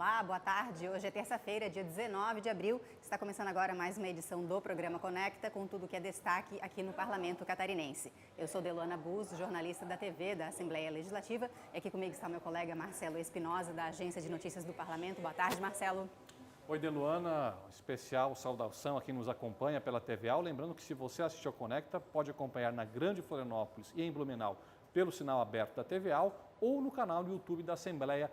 Olá, boa tarde. Hoje é terça-feira, dia 19 de abril. Está começando agora mais uma edição do programa Conecta, com tudo que é destaque aqui no Parlamento Catarinense. Eu sou Deluana Bus, jornalista da TV da Assembleia Legislativa. E aqui comigo está meu colega Marcelo Espinosa, da Agência de Notícias do Parlamento. Boa tarde, Marcelo. Oi, Deluana. Especial saudação a quem nos acompanha pela TVA. Lembrando que se você assistiu ao Conecta, pode acompanhar na Grande Florianópolis e em Blumenau pelo sinal aberto da TVA ou no canal do YouTube da Assembleia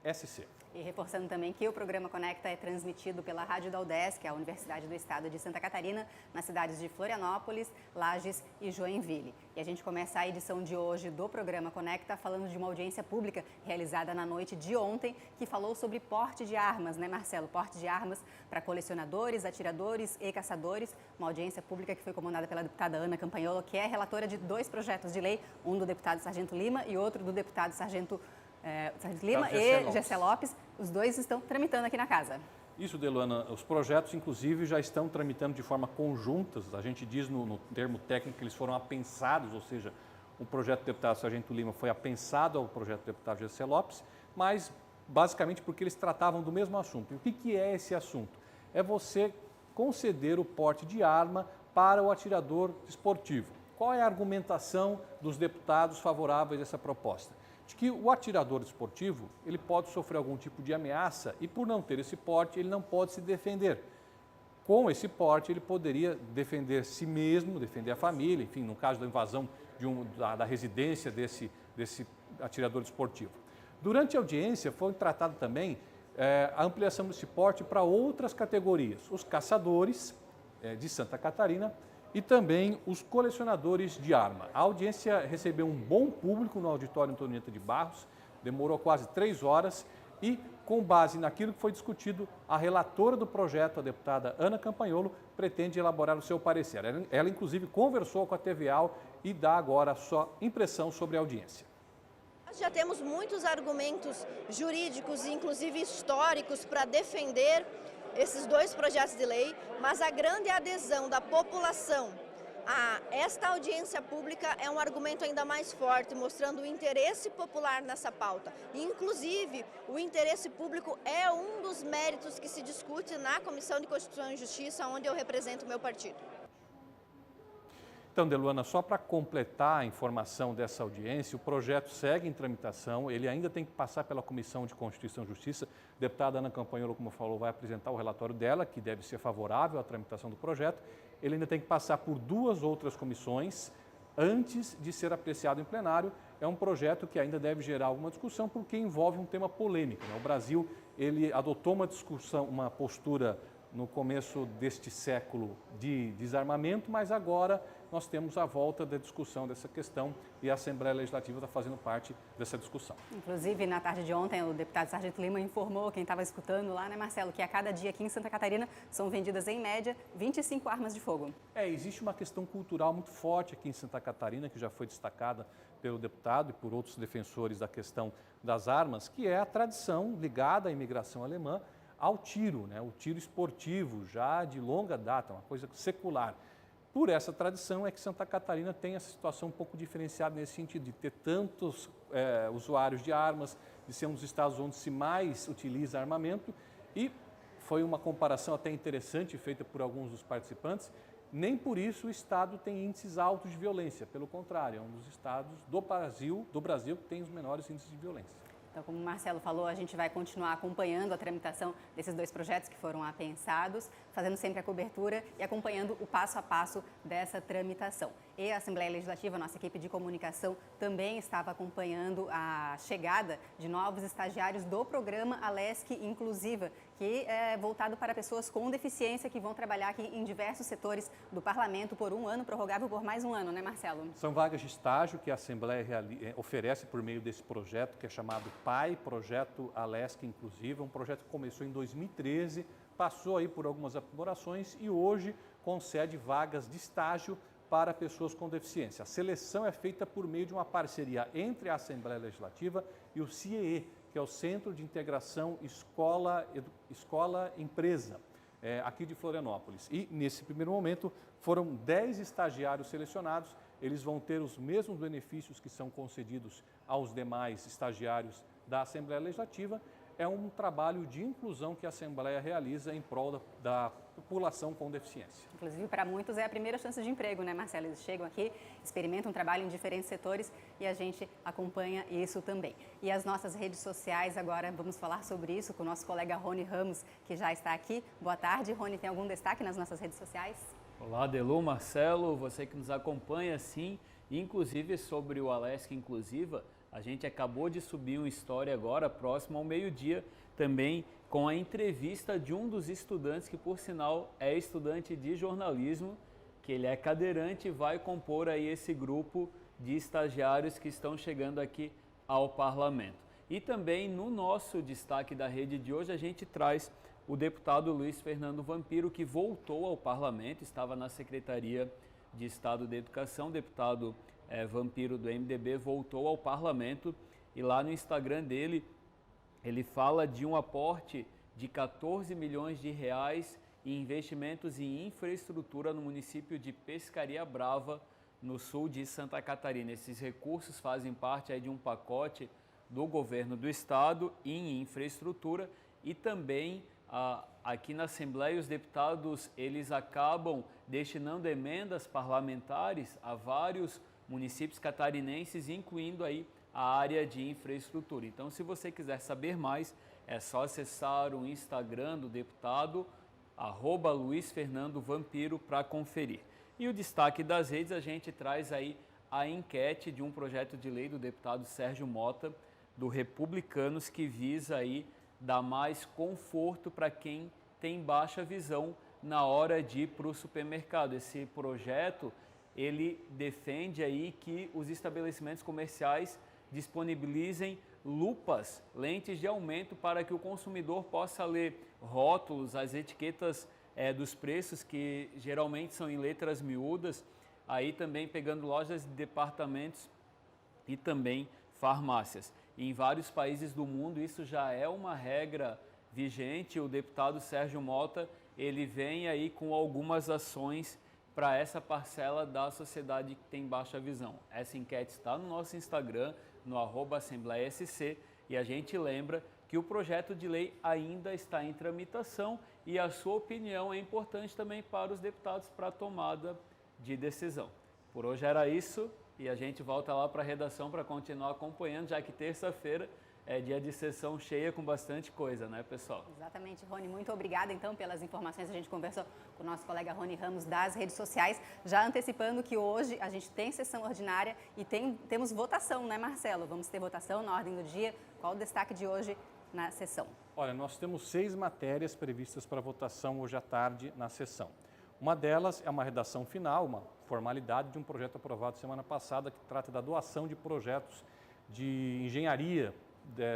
SC. E reforçando também que o programa Conecta é transmitido pela Rádio da UDESC, a Universidade do Estado de Santa Catarina, nas cidades de Florianópolis, Lages e Joinville. E a gente começa a edição de hoje do programa Conecta falando de uma audiência pública realizada na noite de ontem, que falou sobre porte de armas, né, Marcelo? Porte de armas para colecionadores, atiradores e caçadores. Uma audiência pública que foi comandada pela deputada Ana Campagnolo, que é relatora de dois projetos de lei, um do deputado Sargento Lima e outro do deputado Sargento Lima e Gessé Lopes. Os dois estão tramitando aqui na casa. Isso, Deluana. Os projetos, inclusive, já estão tramitando de forma conjunta. A gente diz no termo técnico que eles foram apensados, ou seja, o projeto do deputado Sargento Lima foi apensado ao projeto do deputado Gessé Lopes, mas basicamente porque eles tratavam do mesmo assunto. E o que é esse assunto? É você conceder o porte de arma para o atirador esportivo. Qual é a argumentação dos deputados favoráveis a essa proposta? De que o atirador esportivo, ele pode sofrer algum tipo de ameaça e por não ter esse porte, ele não pode se defender. Com esse porte, ele poderia defender si mesmo, defender a família, enfim, no caso da invasão da residência desse atirador esportivo. Durante a audiência, foi tratado também a ampliação desse porte para outras categorias, os caçadores de Santa Catarina, e também os colecionadores de arma. A audiência recebeu um bom público no auditório Antonieta de Barros, demorou quase 3 horas e, com base naquilo que foi discutido, a relatora do projeto, a deputada Ana Campagnolo, pretende elaborar o seu parecer. Ela inclusive, conversou com a TVA e dá agora a sua impressão sobre a audiência. Nós já temos muitos argumentos jurídicos e, inclusive, históricos para defender esses dois projetos de lei, mas a grande adesão da população a esta audiência pública é um argumento ainda mais forte, mostrando o interesse popular nessa pauta. E, inclusive, o interesse público é um dos méritos que se discute na Comissão de Constituição e Justiça, onde eu represento o meu partido. Então, Deluana, só para completar a informação dessa audiência, o projeto segue em tramitação, ele ainda tem que passar pela Comissão de Constituição e Justiça. A deputada Ana Campagnolo, como falou, vai apresentar o relatório dela, que deve ser favorável à tramitação do projeto. Ele ainda tem que passar por 2 outras comissões antes de ser apreciado em plenário. É um projeto que ainda deve gerar alguma discussão, porque envolve um tema polêmico, né? O Brasil, ele adotou uma postura no começo deste século de desarmamento, mas agora nós temos a volta da discussão dessa questão e a Assembleia Legislativa está fazendo parte dessa discussão. Inclusive, na tarde de ontem, o deputado Sargento Lima informou, quem estava escutando lá, né, Marcelo, que a cada dia aqui em Santa Catarina são vendidas, em média, 25 armas de fogo. Existe uma questão cultural muito forte aqui em Santa Catarina, que já foi destacada pelo deputado e por outros defensores da questão das armas, que é a tradição ligada à imigração alemã ao tiro, né? O tiro esportivo, já de longa data, uma coisa secular. Por essa tradição é que Santa Catarina tem essa situação um pouco diferenciada nesse sentido, de ter tantos usuários de armas, de ser um dos estados onde se mais utiliza armamento, e foi uma comparação até interessante feita por alguns dos participantes. Nem por isso o estado tem índices altos de violência, pelo contrário, é um dos estados do Brasil que tem os menores índices de violência. Então, como o Marcelo falou, a gente vai continuar acompanhando a tramitação desses dois projetos que foram apensados, fazendo sempre a cobertura e acompanhando o passo a passo dessa tramitação. E a Assembleia Legislativa, nossa equipe de comunicação, também estava acompanhando a chegada de novos estagiários do programa Alesc Inclusiva, que é voltado para pessoas com deficiência que vão trabalhar aqui em diversos setores do Parlamento por 1 ano, prorrogável por mais 1 ano, né, Marcelo? São vagas de estágio que a Assembleia oferece por meio desse projeto, que é chamado PAI, Projeto Alesc Inclusiva, um projeto que começou em 2013, passou aí por algumas aprimorações e hoje concede vagas de estágio para pessoas com deficiência. A seleção é feita por meio de uma parceria entre a Assembleia Legislativa e o CIEE, que é o Centro de Integração Escola-Empresa, aqui de Florianópolis. E, nesse primeiro momento, foram 10 estagiários selecionados. Eles vão ter os mesmos benefícios que são concedidos aos demais estagiários da Assembleia Legislativa. é um trabalho de inclusão que a Assembleia realiza em prol da população com deficiência. Inclusive, para muitos é a primeira chance de emprego, né, Marcelo? Eles chegam aqui, experimentam um trabalho em diferentes setores e a gente acompanha isso também. E as nossas redes sociais, agora vamos falar sobre isso com o nosso colega Rony Ramos, que já está aqui. Boa tarde, Rony. Tem algum destaque nas nossas redes sociais? Olá, Delu, Marcelo, você que nos acompanha, sim, inclusive sobre o Alesc Inclusiva, a gente acabou de subir uma história agora, próximo ao meio-dia, também com a entrevista de um dos estudantes, que por sinal é estudante de jornalismo, que ele é cadeirante e vai compor aí esse grupo de estagiários que estão chegando aqui ao Parlamento. E também no nosso destaque da rede de hoje a gente traz o deputado Luiz Fernando Vampiro, que voltou ao Parlamento, estava na Secretaria de Estado da Educação, deputado Vampiro do MDB voltou ao Parlamento e lá no Instagram dele ele fala de um aporte de 14 milhões de reais em investimentos em infraestrutura no município de Pescaria Brava, no sul de Santa Catarina. Esses recursos fazem parte aí de um pacote do governo do estado em infraestrutura e também aqui na Assembleia os deputados eles acabam destinando emendas parlamentares a vários municípios catarinenses, incluindo aí a área de infraestrutura. Então, se você quiser saber mais, é só acessar o Instagram do deputado, @LuizFernandoVampiro, para conferir. E o destaque das redes, a gente traz aí a enquete de um projeto de lei do deputado Sérgio Mota, do Republicanos, que visa aí dar mais conforto para quem tem baixa visão na hora de ir para o supermercado. Esse projeto, ele defende aí que os estabelecimentos comerciais disponibilizem lupas, lentes de aumento, para que o consumidor possa ler rótulos, as etiquetas dos preços, que geralmente são em letras miúdas, aí também pegando lojas de departamentos e também farmácias. E em vários países do mundo isso já é uma regra vigente. O deputado Sérgio Mota, ele vem aí com algumas ações para essa parcela da sociedade que tem baixa visão. Essa enquete está no nosso Instagram, no @AssembleiaSC, e a gente lembra que o projeto de lei ainda está em tramitação e a sua opinião é importante também para os deputados para a tomada de decisão. Por hoje era isso e a gente volta lá para a redação para continuar acompanhando, já que terça-feira é dia de sessão cheia com bastante coisa, né, pessoal? Exatamente, Rony. Muito obrigada, então, pelas informações. A gente conversou com o nosso colega Rony Ramos das redes sociais, já antecipando que hoje a gente tem sessão ordinária e temos votação, né, Marcelo? Vamos ter votação na ordem do dia. Qual o destaque de hoje na sessão? Olha, nós temos 6 matérias previstas para votação hoje à tarde na sessão. Uma delas é uma redação final, uma formalidade de um projeto aprovado semana passada, que trata da doação de projetos de engenharia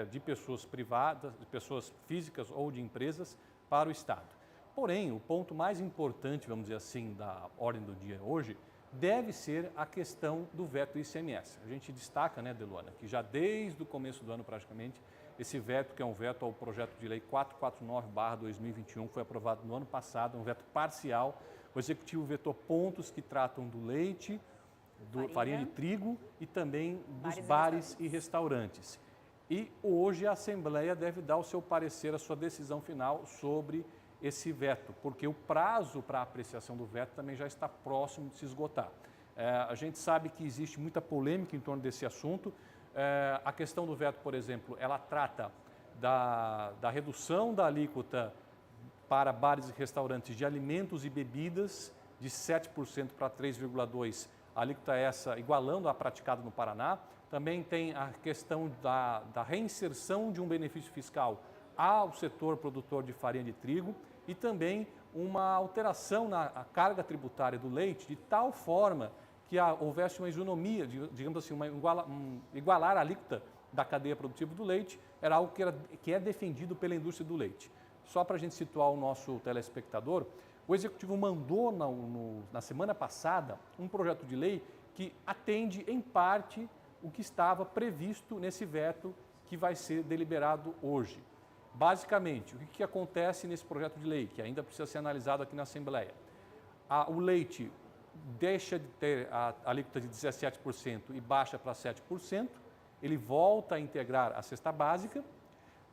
de pessoas privadas, de pessoas físicas ou de empresas para o Estado. Porém, o ponto mais importante, vamos dizer assim, da ordem do dia hoje, deve ser a questão do veto do ICMS. A gente destaca, né, Deluana, que já desde o começo do ano praticamente, esse veto, que é um veto ao projeto de lei 449/2021, foi aprovado no ano passado, um veto parcial. O Executivo vetou pontos que tratam do leite, do farinha de trigo e também dos bares e restaurantes. E hoje a Assembleia deve dar o seu parecer, a sua decisão final sobre esse veto, porque o prazo para a apreciação do veto também já está próximo de se esgotar. A gente sabe que existe muita polêmica em torno desse assunto. A questão do veto, por exemplo, ela trata da redução da alíquota para bares e restaurantes de alimentos e bebidas de 7% para 3,2%, a alíquota essa igualando a praticada no Paraná. Também tem a questão da reinserção de um benefício fiscal ao setor produtor de farinha de trigo e também uma alteração na carga tributária do leite, de tal forma que houvesse uma isonomia, digamos assim, igualar a alíquota da cadeia produtiva do leite, era algo que é defendido pela indústria do leite. Só para a gente situar o nosso telespectador, o Executivo mandou na semana passada um projeto de lei que atende em parte o que estava previsto nesse veto que vai ser deliberado hoje. Basicamente, o que acontece nesse projeto de lei, que ainda precisa ser analisado aqui na Assembleia? O leite deixa de ter a alíquota de 17% e baixa para 7%, ele volta a integrar a cesta básica.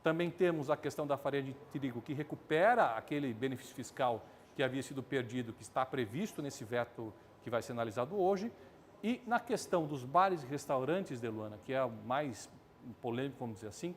Também temos a questão da farinha de trigo, que recupera aquele benefício fiscal que havia sido perdido, que está previsto nesse veto que vai ser analisado hoje. E na questão dos bares e restaurantes, Deluana, que é o mais polêmico, vamos dizer assim,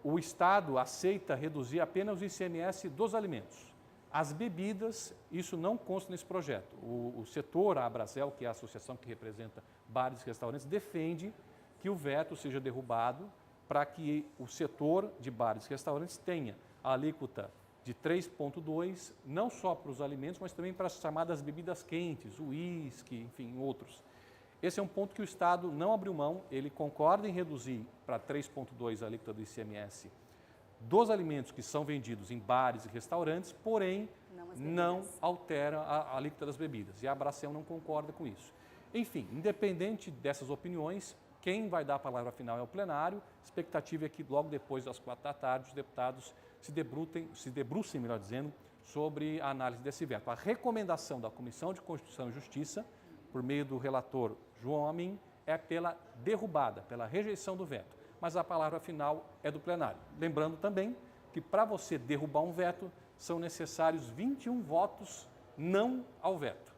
o Estado aceita reduzir apenas o ICMS dos alimentos. As bebidas, isso não consta nesse projeto. O setor, a Abrazel, que é a associação que representa bares e restaurantes, defende que o veto seja derrubado para que o setor de bares e restaurantes tenha a alíquota de 3,2, não só para os alimentos, mas também para as chamadas bebidas quentes, o uísque, enfim, outros. Esse é um ponto que o Estado não abriu mão, ele concorda em reduzir para 3,2 a alíquota do ICMS dos alimentos que são vendidos em bares e restaurantes, porém não altera a alíquota das bebidas. E a Abracel não concorda com isso. Enfim, independente dessas opiniões, quem vai dar a palavra final é o plenário. A expectativa é que logo depois das 4 da tarde os deputados se debrucem, melhor dizendo, sobre a análise desse veto. A recomendação da Comissão de Constituição e Justiça, por meio do relator João Amin, é pela derrubada, pela rejeição do veto. Mas a palavra final é do plenário. Lembrando também que para você derrubar um veto, são necessários 21 votos não ao veto.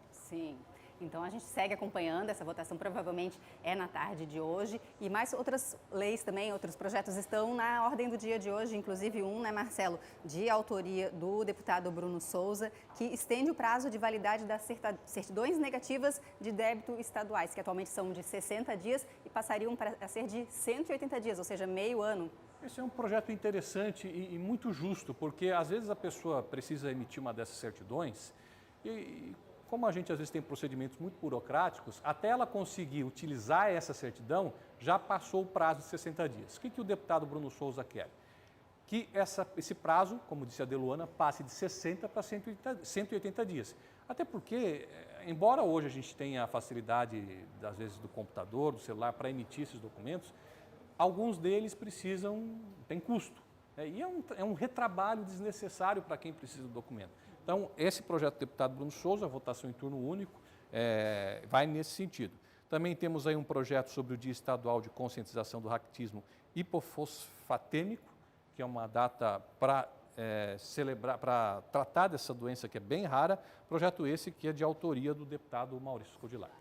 Sim. Então, a gente segue acompanhando, essa votação provavelmente é na tarde de hoje e mais outras leis também, outros projetos estão na ordem do dia de hoje, inclusive um, né, Marcelo, de autoria do deputado Bruno Souza, que estende o prazo de validade das certidões negativas de débito estaduais, que atualmente são de 60 dias e passariam a ser de 180 dias, ou seja, meio ano. Esse é um projeto interessante e muito justo, porque às vezes a pessoa precisa emitir uma dessas certidões e como a gente às vezes tem procedimentos muito burocráticos, até ela conseguir utilizar essa certidão, já passou o prazo de 60 dias. O que o deputado Bruno Souza quer? Que esse prazo, como disse a Deluana, passe de 60 para 180 dias. Até porque, embora hoje a gente tenha a facilidade, às vezes, do computador, do celular, para emitir esses documentos, alguns deles tem custo. E é um retrabalho desnecessário para quem precisa do documento. Então, esse projeto do deputado Bruno Souza, a votação em turno único, vai nesse sentido. Também temos aí um projeto sobre o Dia Estadual de Conscientização do Raquitismo Hipofosfatêmico, que é uma data para tratar dessa doença que é bem rara, projeto esse que é de autoria do deputado Maurício Scodilar.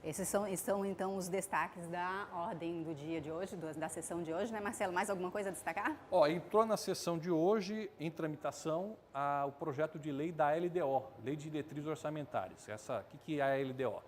Esses são, então, os destaques da ordem do dia de hoje, da sessão de hoje, né, Marcelo? Mais alguma coisa a destacar? Entrou na sessão de hoje, em tramitação, o projeto de lei da LDO, Lei de Diretrizes Orçamentárias. O que é a LDO?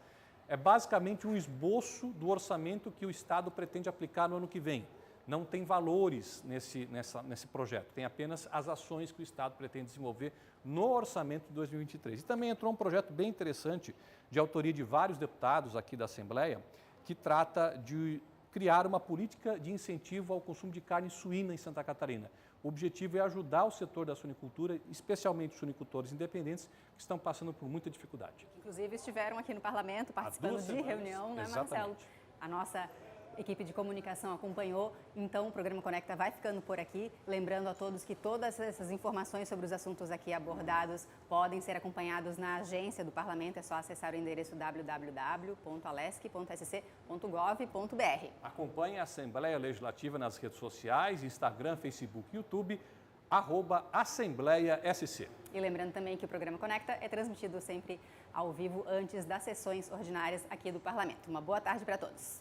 É basicamente um esboço do orçamento que o Estado pretende aplicar no ano que vem. Não tem valores nesse projeto, tem apenas as ações que o Estado pretende desenvolver no orçamento de 2023. E também entrou um projeto bem interessante, de autoria de vários deputados aqui da Assembleia, que trata de criar uma política de incentivo ao consumo de carne suína em Santa Catarina. O objetivo é ajudar o setor da suinicultura, especialmente os suinicultores independentes, que estão passando por muita dificuldade. Inclusive estiveram aqui no Parlamento participando de reunião, né, Marcelo? A nossa equipe de comunicação acompanhou, então o programa Conecta vai ficando por aqui. Lembrando a todos que todas essas informações sobre os assuntos aqui abordados podem ser acompanhados na agência do Parlamento, é só acessar o endereço www.alesc.sc.gov.br. Acompanhe a Assembleia Legislativa nas redes sociais, Instagram, Facebook e YouTube, @AssembleiaSC. E lembrando também que o programa Conecta é transmitido sempre ao vivo antes das sessões ordinárias aqui do Parlamento. Uma boa tarde para todos.